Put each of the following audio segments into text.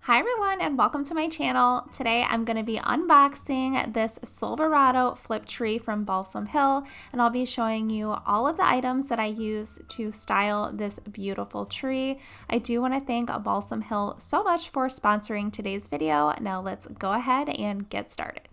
Hi everyone and welcome to my channel. Today I'm going to be unboxing this Silverado flip tree from Balsam Hill, and I'll be showing you all of the items that I use to style this beautiful tree. I do want to thank Balsam Hill so much for sponsoring today's video. Now let's go ahead and get started.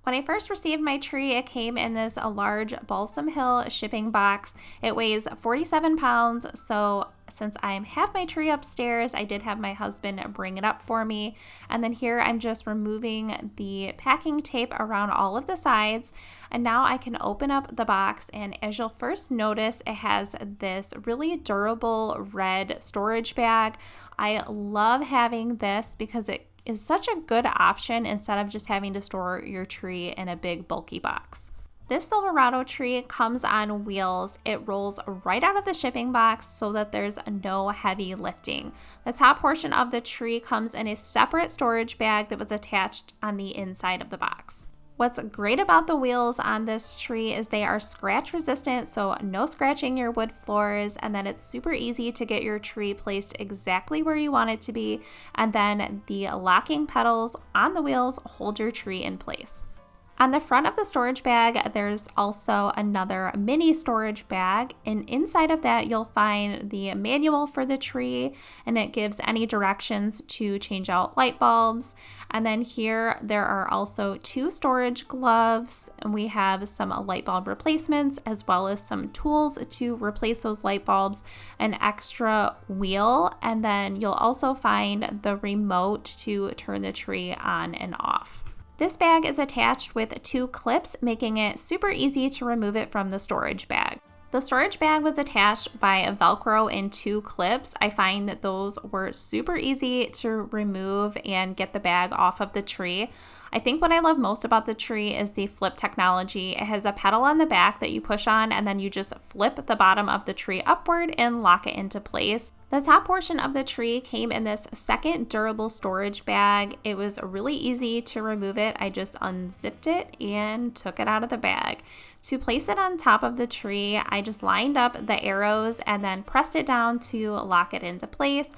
When I first received my tree, it came in this large Balsam Hill shipping box. It weighs 47 pounds, so since I have my tree upstairs, I did have my husband bring it up for me. And then here I'm just removing the packing tape around all of the sides. And now I can open up the box, and as you'll first notice, it has this really durable red storage bag. I love having this because it is such a good option instead of just having to store your tree in a big bulky box. This Silverado tree comes on wheels. It rolls right out of the shipping box so that there's no heavy lifting. The top portion of the tree comes in a separate storage bag that was attached on the inside of the box. What's great about the wheels on this tree is they are scratch resistant, so no scratching your wood floors, and then it's super easy to get your tree placed exactly where you want it to be, and then the locking pedals on the wheels hold your tree in place. On the front of the storage bag, there's also another mini storage bag, and inside of that you'll find the manual for the tree, and it gives any directions to change out light bulbs. And then here there are also two storage gloves, and we have some light bulb replacements as well as some tools to replace those light bulbs, an extra wheel, and then you'll also find the remote to turn the tree on and off. This bag is attached with two clips, making it super easy to remove it from the storage bag. The storage bag was attached by Velcro in two clips. I find that those were super easy to remove and get the bag off of the tree. I think what I love most about the tree is the flip technology. It has a pedal on the back that you push on, and then you just flip the bottom of the tree upward and lock it into place. The top portion of the tree came in this second durable storage bag. It was really easy to remove it. I just unzipped it and took it out of the bag. To place it on top of the tree, I just lined up the arrows and then pressed it down to lock it into place.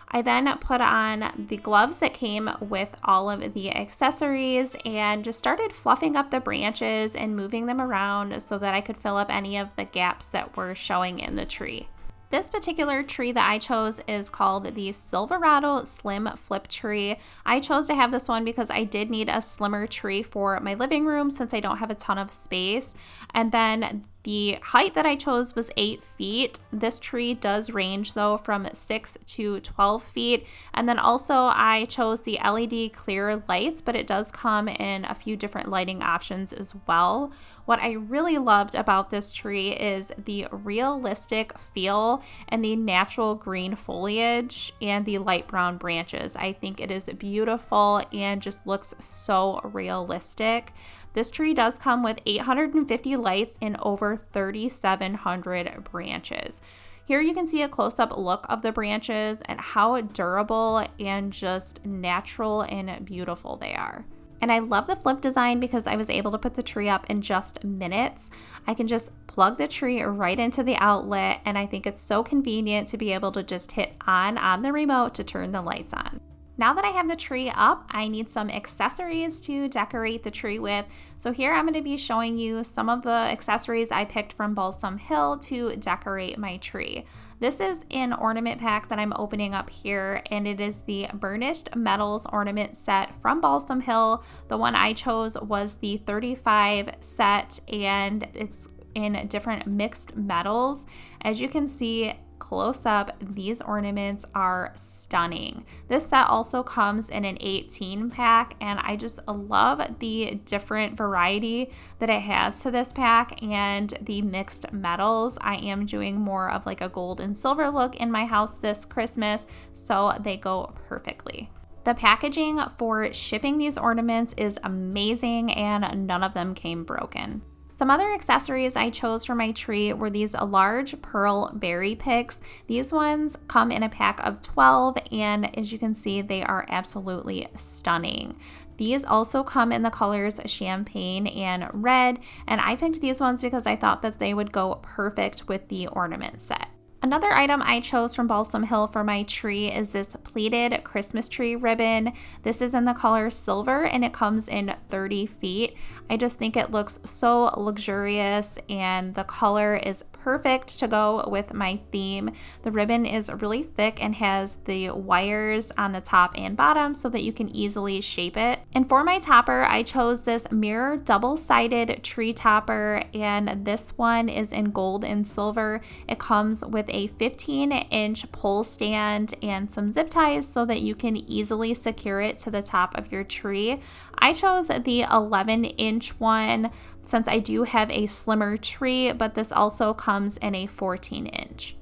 I then put on the gloves that came with all of the accessories and just started fluffing up the branches and moving them around so that I could fill up any of the gaps that were showing in the tree. This particular tree that I chose is called the Silverado Slim Flip Tree. I chose to have this one because I did need a slimmer tree for my living room since I don't have a ton of space. And then the height that I chose was 8 feet. This tree does range though from 6 to 12 feet. And then also I chose the LED clear lights, but it does come in a few different lighting options as well. What I really loved about this tree is the realistic feel and the natural green foliage and the light brown branches. I think it is beautiful and just looks so realistic. This tree does come with 850 lights and over 3,700 branches. Here you can see a close-up look of the branches and how durable and just natural and beautiful they are. And I love the flip design because I was able to put the tree up in just minutes. I can just plug the tree right into the outlet, and I think it's so convenient to be able to just hit on the remote to turn the lights on. Now that I have the tree up, I need some accessories to decorate the tree with. So here I'm going to be showing you some of the accessories I picked from Balsam Hill to decorate my tree. This is an ornament pack that I'm opening up here, and it is the Burnished Metals ornament set from Balsam Hill. The one I chose was the 35 set, and it's in different mixed metals. As you can see, close up, these ornaments are stunning. This set also comes in an 18 pack, and I just love the different variety that it has to this pack and the mixed metals. I am doing more of like a gold and silver look in my house this Christmas, so they go perfectly. The packaging for shipping these ornaments is amazing, and none of them came broken. Some other accessories I chose for my tree were these large pearl berry picks. These ones come in a pack of 12, and as you can see, they are absolutely stunning. These also come in the colors champagne and red, and I picked these ones because I thought that they would go perfect with the ornament set. Another item I chose from Balsam Hill for my tree is this pleated Christmas tree ribbon. This is in the color silver and it comes in 30 feet. I just think it looks so luxurious and the color is perfect to go with my theme. The ribbon is really thick and has the wires on the top and bottom so that you can easily shape it. And for my topper, I chose this mirror double-sided tree topper, and this one is in gold and silver. It comes with a 15-inch pole stand and some zip ties so that you can easily secure it to the top of your tree. I chose the 11-inch one since I do have a slimmer tree, but this also comes in a 14-inch.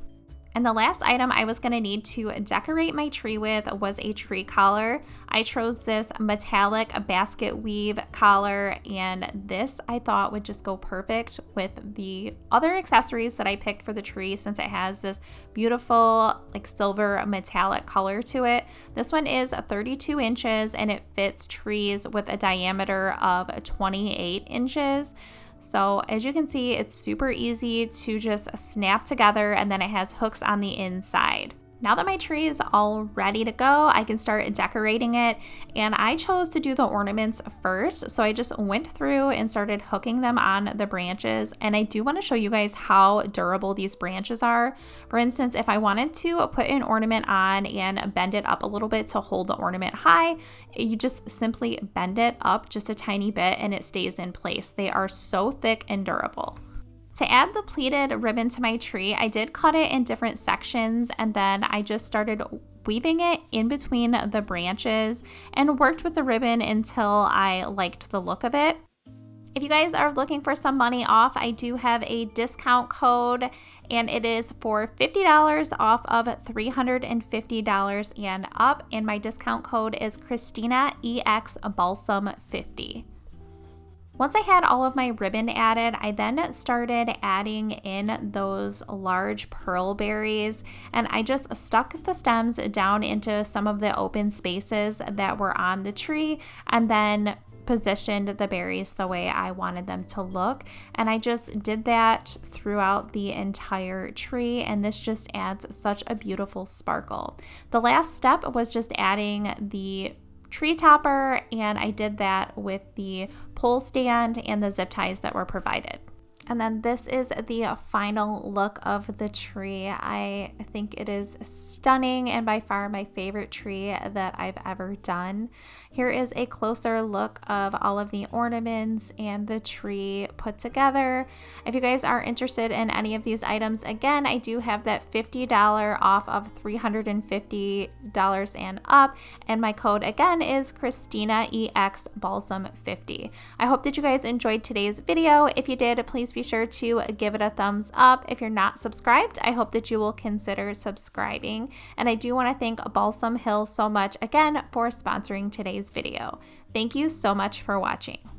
And the last item I was going to need to decorate my tree with was a tree collar. I chose this metallic basket weave collar, and this I thought would just go perfect with the other accessories that I picked for the tree since it has this beautiful like silver metallic color to it. This one is 32 inches and it fits trees with a diameter of 28 inches. So as you can see, it's super easy to just snap together, and then it has hooks on the inside. Now that my tree is all ready to go, I can start decorating it, and I chose to do the ornaments first. So I just went through and started hooking them on the branches, and I do want to show you guys how durable these branches are. For instance, if I wanted to put an ornament on and bend it up a little bit to hold the ornament high, you just simply bend it up just a tiny bit and it stays in place. They are so thick and durable. To add the pleated ribbon to my tree, I did cut it in different sections, and then I just started weaving it in between the branches and worked with the ribbon until I liked the look of it. If you guys are looking for some money off, I do have a discount code, and it is for $50 off of $350 and up, and my discount code is christina.r.elizabeth. Once I had all of my ribbon added, I then started adding in those large pearl berries, and I just stuck the stems down into some of the open spaces that were on the tree and then positioned the berries the way I wanted them to look. And I just did that throughout the entire tree, and this just adds such a beautiful sparkle. The last step was just adding the tree topper, and I did that with the pole stand and the zip ties that were provided. And then this is the final look of the tree. I think it is stunning and by far my favorite tree that I've ever done. Here is a closer look of all of the ornaments and the tree put together. If you guys are interested in any of these items, again, I do have that $50 off of $350 and up, and my code again is christina.r.elizabeth. I hope that you guys enjoyed today's video. If you did, please be sure to give it a thumbs up. If you're not subscribed, I hope that you will consider subscribing. And I do want to thank Balsam Hill so much again for sponsoring today's video. Thank you so much for watching.